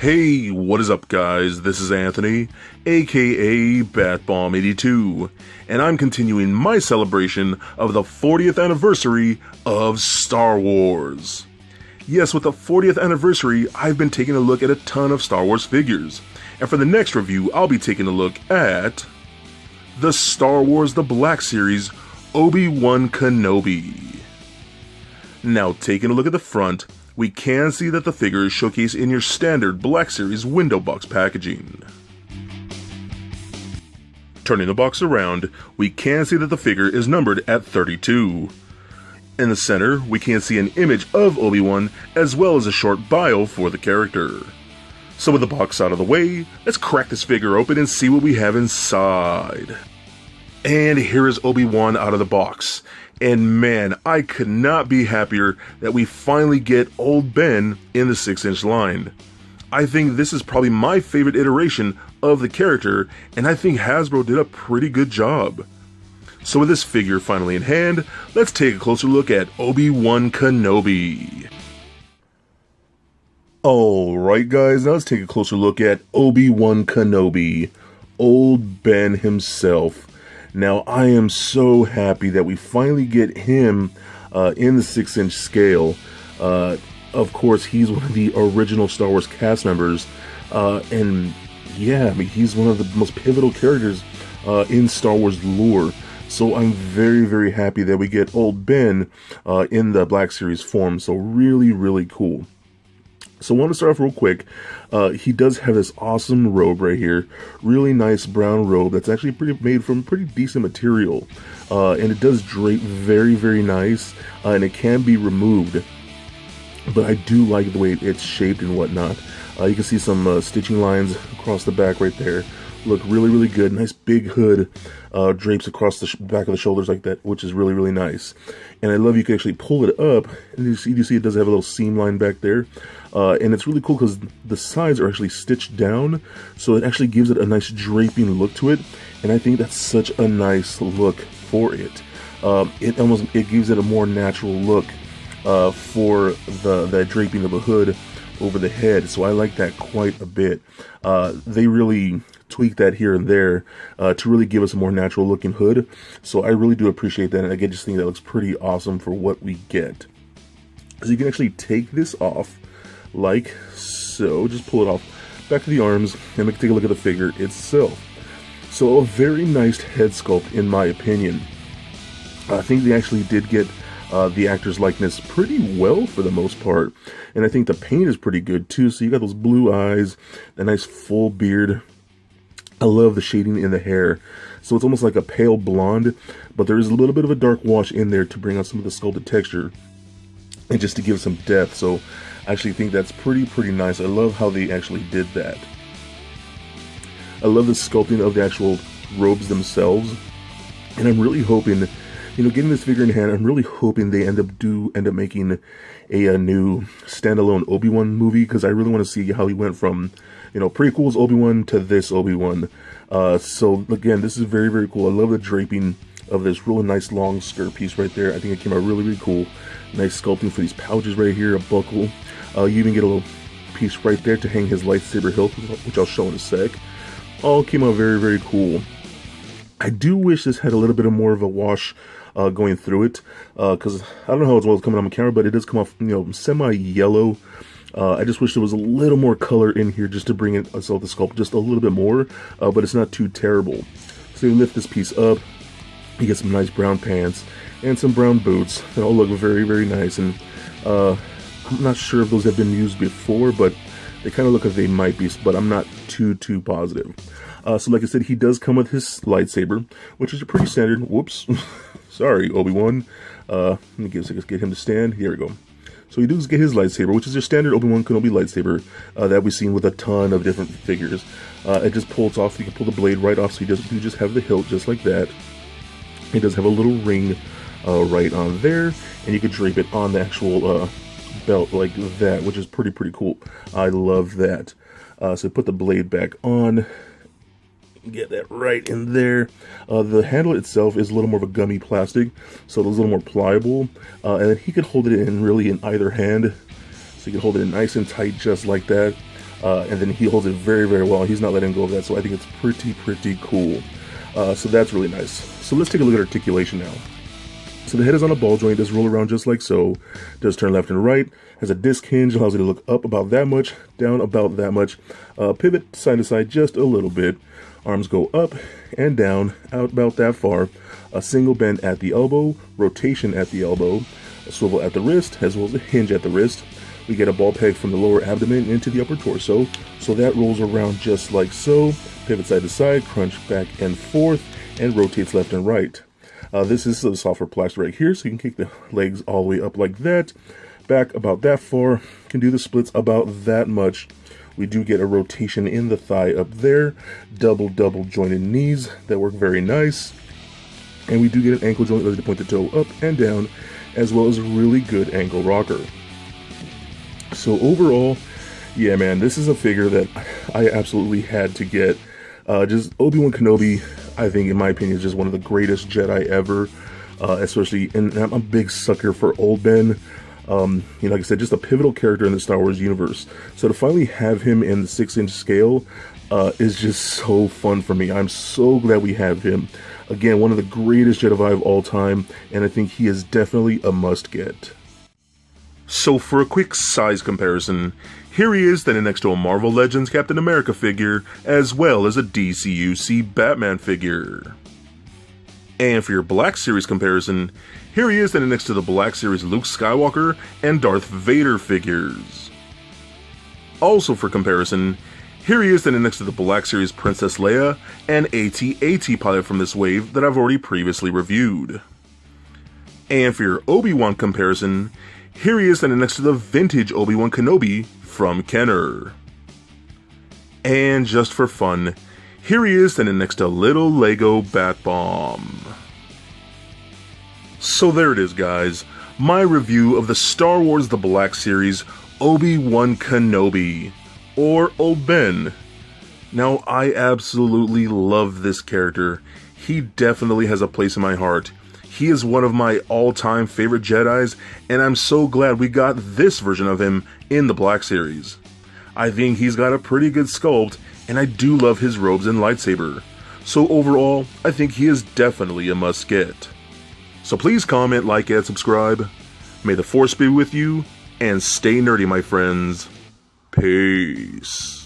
Hey, what is up guys? This is Anthony, aka BatBomb82, and I'm continuing my celebration of the 40th anniversary of Star Wars. Yes, with the 40th anniversary, I've been taking a look at a ton of Star Wars figures, and for the next review, I'll be taking a look at the Star Wars The Black Series Obiwan Kenobi. Now, taking a look at the front, we can see that the figure is showcased in your standard Black Series window box packaging. Turning the box around, we can see that the figure is numbered at 32. In the center, we can see an image of Obi-Wan as well as a short bio for the character. So with the box out of the way, let's crack this figure open and see what we have inside. And here is Obi-Wan out of the box. And man, I could not be happier that we finally get Old Ben in the 6-inch line. I think this is probably my favorite iteration of the character, and I think Hasbro did a pretty good job. So with this figure finally in hand, let's take a closer look at Obi-Wan Kenobi. Alright guys, now let's take a closer look at Obi-Wan Kenobi, Old Ben himself. Now, I am so happy that we finally get him in the 6-inch scale. Of course, he's one of the original Star Wars cast members. And yeah, I mean, he's one of the most pivotal characters in Star Wars lore. So I'm very, very happy that we get Old Ben in the Black Series form. So really, really cool. So I want to start off real quick. He does have this awesome robe right here. Really nice brown robe that's actually made from pretty decent material. And it does drape very, very nice. And it can be removed. But I do like the way it's shaped and whatnot. You can see some stitching lines across the back right there. Look really, really good. Nice big hood drapes across the back of the shoulders like that, which is really, really nice. And I love you can actually pull it up, and you see it does have a little seam line back there. And it's really cool because the sides are actually stitched down, so it actually gives it a nice draping look to it. And I think that's such a nice look for it. It gives it a more natural look for the draping of a hood over the head, so I like that quite a bit. They really tweak that here and there to really give us a more natural looking hood, so I really do appreciate that, and I just think that looks pretty awesome for what we get. So you can actually take this off like so, just pull it off back to the arms, and we can take a look at the figure itself. So a very nice head sculpt in my opinion. I think they actually did get the actor's likeness pretty well for the most part, and I think the paint is pretty good too. So you got those blue eyes, a nice full beard. I love the shading in the hair, so it's almost like a pale blonde, but there is a little bit of a dark wash in there to bring out some of the sculpted texture and just to give some depth. So I actually think that's pretty nice. I love how they actually did that. I love the sculpting of the actual robes themselves, and I'm really hoping, you know, getting this figure in hand, I'm really hoping they end up making a new standalone Obi-Wan movie, because I really want to see how he went from, you know, prequels Obi-Wan to this Obi-Wan. So again, this is very, very cool. I love the draping of this really nice long skirt piece right there. I think it came out really, really cool. Nice sculpting for these pouches right here, a buckle. You even get a little piece right there to hang his lightsaber hilt, which I'll show in a sec. All came out very, very cool. I do wish this had a little bit of more of a wash going through it, because I don't know how it's coming on camera, but it does come off, you know, semi-yellow. I just wish there was a little more color in here just to bring it the sculpt just a little bit more, but it's not too terrible. So you lift this piece up, you get some nice brown pants and some brown boots that all look very, very nice. And I'm not sure if those have been used before, but they kind of look like they might be, but I'm not too positive. So like I said, he does come with his lightsaber, which is a pretty standard. Whoops. Sorry, Obi-Wan. Let me get him to stand. Here we go. So he does get his lightsaber, which is your standard Obi-Wan Kenobi lightsaber that we've seen with a ton of different figures. It just pulls off. You can pull the blade right off, so you just have the hilt just like that. It does have a little ring right on there, and you can drape it on the actual belt like that, which is pretty cool. I love that. So put the blade back on. Get that right in there. The handle itself is a little more of a gummy plastic, so it's a little more pliable. And then he could hold it in really in either hand, so you can hold it in nice and tight just like that. and then he holds it very, very well. He's not letting go of that, so I think it's pretty cool. So that's really nice. So let's take a look at articulation now. So the head is on a ball joint, does roll around just like so, does turn left and right, has a disc hinge, allows it to look up about that much, down about that much, pivot side to side just a little bit, arms go up and down, out about that far, a single bend at the elbow, rotation at the elbow, a swivel at the wrist, as well as a hinge at the wrist. We get a ball peg from the lower abdomen into the upper torso, so that rolls around just like so, pivot side to side, crunch back and forth, and rotates left and right. This is the software plaster right here, so you can kick the legs all the way up like that, back about that far, can do the splits about that much. We do get a rotation in the thigh up there, double jointed knees that work very nice, and we do get an ankle joint ready to point the toe up and down, as well as a really good ankle rocker. So overall, yeah man, this is a figure that I absolutely had to get. Just Obi-Wan Kenobi, I think, in my opinion, is just one of the greatest Jedi ever, especially, and I'm a big sucker for Old Ben. Like I said, just a pivotal character in the Star Wars universe. So to finally have him in the 6-inch scale is just so fun for me. I'm so glad we have him. Again, one of the greatest Jedi of all time, and I think he is definitely a must-get. So for a quick size comparison, here he is standing next to a Marvel Legends Captain America figure, as well as a DCUC Batman figure. And for your Black Series comparison, here he is standing next to the Black Series Luke Skywalker and Darth Vader figures. Also for comparison, here he is standing next to the Black Series Princess Leia and AT-AT pilot from this wave that I've already previously reviewed. And for your Obi-Wan comparison, here he is standing next to the vintage Obi-Wan Kenobi from Kenner. And just for fun, here he is standing next to little Lego Bat Bomb. So there it is, guys, my review of the Star Wars The Black Series Obi-Wan Kenobi, or Old Ben. Now, I absolutely love this character. He definitely has a place in my heart. He is one of my all-time favorite Jedis, and I'm so glad we got this version of him in the Black Series. I think he's got a pretty good sculpt, and I do love his robes and lightsaber. So overall, I think he is definitely a must-get. So please comment, like, and subscribe. May the Force be with you, and stay nerdy, my friends. Peace.